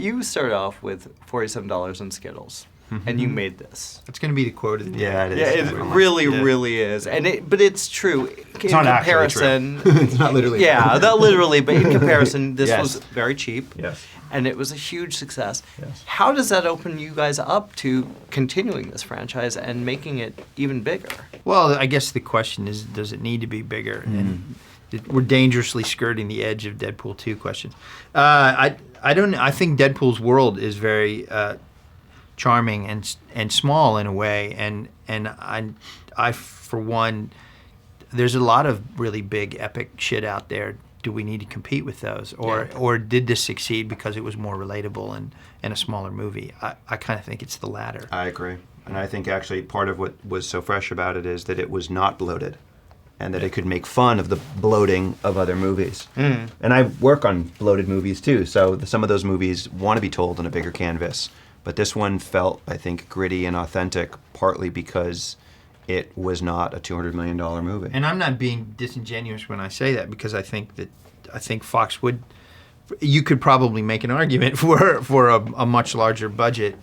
You started off with $47 in Skittles, and you made this. It's going to be the quote of the day. Yeah, it is. Yeah, it really is. But it's true. It's not comparison, actually true. It's not literally Yeah, true. not literally, but in comparison, this Yes. was very cheap. Yes. And it was a huge success. Yes. How does that open you guys up to continuing this franchise and making it even bigger? Well, I guess the question is, does it need to be bigger? And we're dangerously skirting the edge of Deadpool 2 questions. I think Deadpool's world is very charming and small in a way, and I for one, there's a lot of really big epic shit out there. Do we need to compete with those, or did this succeed because it was more relatable and a smaller movie? I kind of think it's the latter. I agree, and I think actually part of what was so fresh about it is that it was not bloated, and that it could make fun of the bloating of other movies. And I work on bloated movies too, so some of those movies want to be told on a bigger canvas. But this one felt, I think, gritty and authentic, partly because it was not a $200 million movie. And I'm not being disingenuous when I say that, because I think Fox would. You could probably make an argument for a much larger budget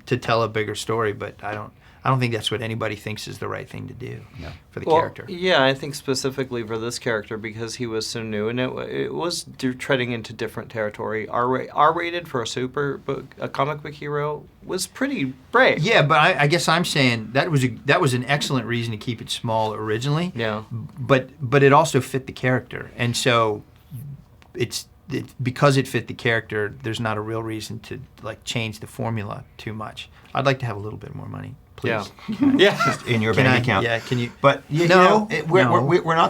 to tell a bigger story, but I don't think that's what anybody thinks is the right thing to do for the character. Yeah, I think specifically for this character because he was so new, and it was treading into different territory. R-rated for a comic book hero was pretty brave. Yeah, but I guess I'm saying that was an excellent reason to keep it small originally. Yeah. But it also fit the character, and so because it fit the character, there's not a real reason to change the formula too much. I'd like to have a little bit more money. Please. Yeah. Just in your bank account. Yeah, can you? But we're not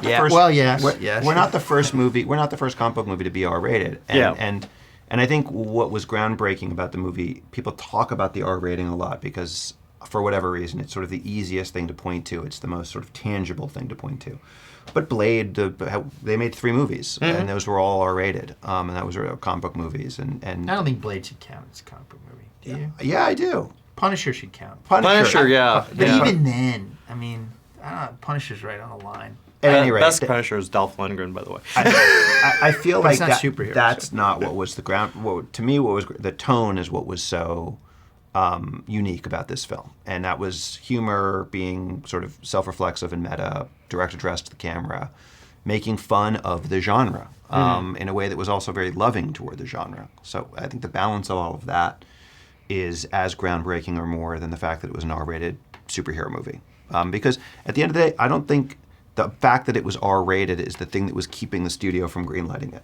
the first. Well, yes. We're not the first movie. We're not the first comic book movie to be R-rated. And I think what was groundbreaking about the movie, people talk about the R rating a lot because, for whatever reason, it's sort of the easiest thing to point to. It's the most sort of tangible thing to point to. But Blade, they made 3 movies, and those were all R-rated, and that was comic book movies. And I don't think Blade should count as a comic book movie. Do you? Yeah, I do. Punisher should count. Punisher, yeah. But even then, I mean, I don't know, Punisher's right on the line. At any rate, best Punisher is Dolph Lundgren, by the way. I feel like not superheroes, that's not what was the ground. To me, what was the tone is what was so unique about this film, and that was humor being sort of self-reflexive and meta, direct address to the camera, making fun of the genre in a way that was also very loving toward the genre. So I think the balance of all of that is as groundbreaking or more than the fact that it was an R-rated superhero movie. Because at the end of the day, I don't think the fact that it was R-rated is the thing that was keeping the studio from greenlighting it.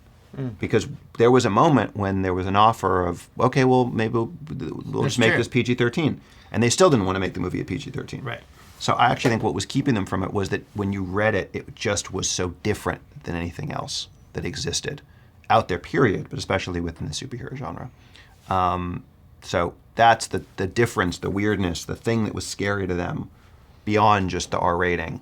Because there was a moment when there was an offer of, okay, well, maybe we'll just make this PG-13. And they still didn't want to make the movie a PG-13. Right. So I actually think what was keeping them from it was that when you read it, it just was so different than anything else that existed out there, period, but especially within the superhero genre. So that's the difference, the weirdness, the thing that was scary to them beyond just the R rating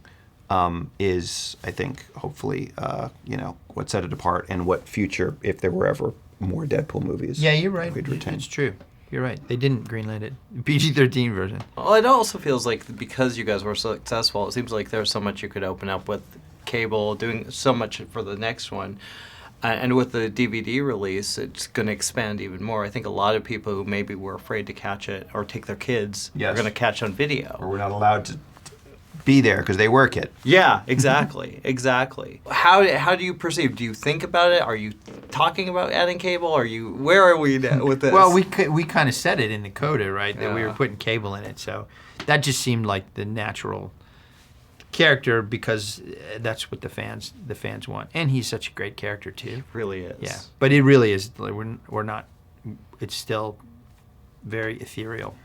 is, I think, hopefully, what set it apart and what future, if there were ever more Deadpool movies. Yeah, you're right. We'd retain. It's true. You're right. They didn't greenlight it. PG-13 version. Well, it also feels like because you guys were so successful, it seems like there's so much you could open up with cable, doing so much for the next one. And with the DVD release, it's going to expand even more. I think a lot of people who maybe were afraid to catch it or take their kids are going to catch on video. Or we're not allowed to be there because they work it. Yeah, exactly, exactly. How do you perceive? Do you think about it? Are you talking about adding cable? Where are we now with this? Well, we kind of said it in the coda, right? That we were putting cable in it, so that just seemed like the natural character because that's what the fans want, and he's such a great character too. It really is. Yeah, but it really is. We're not. It's still very ethereal.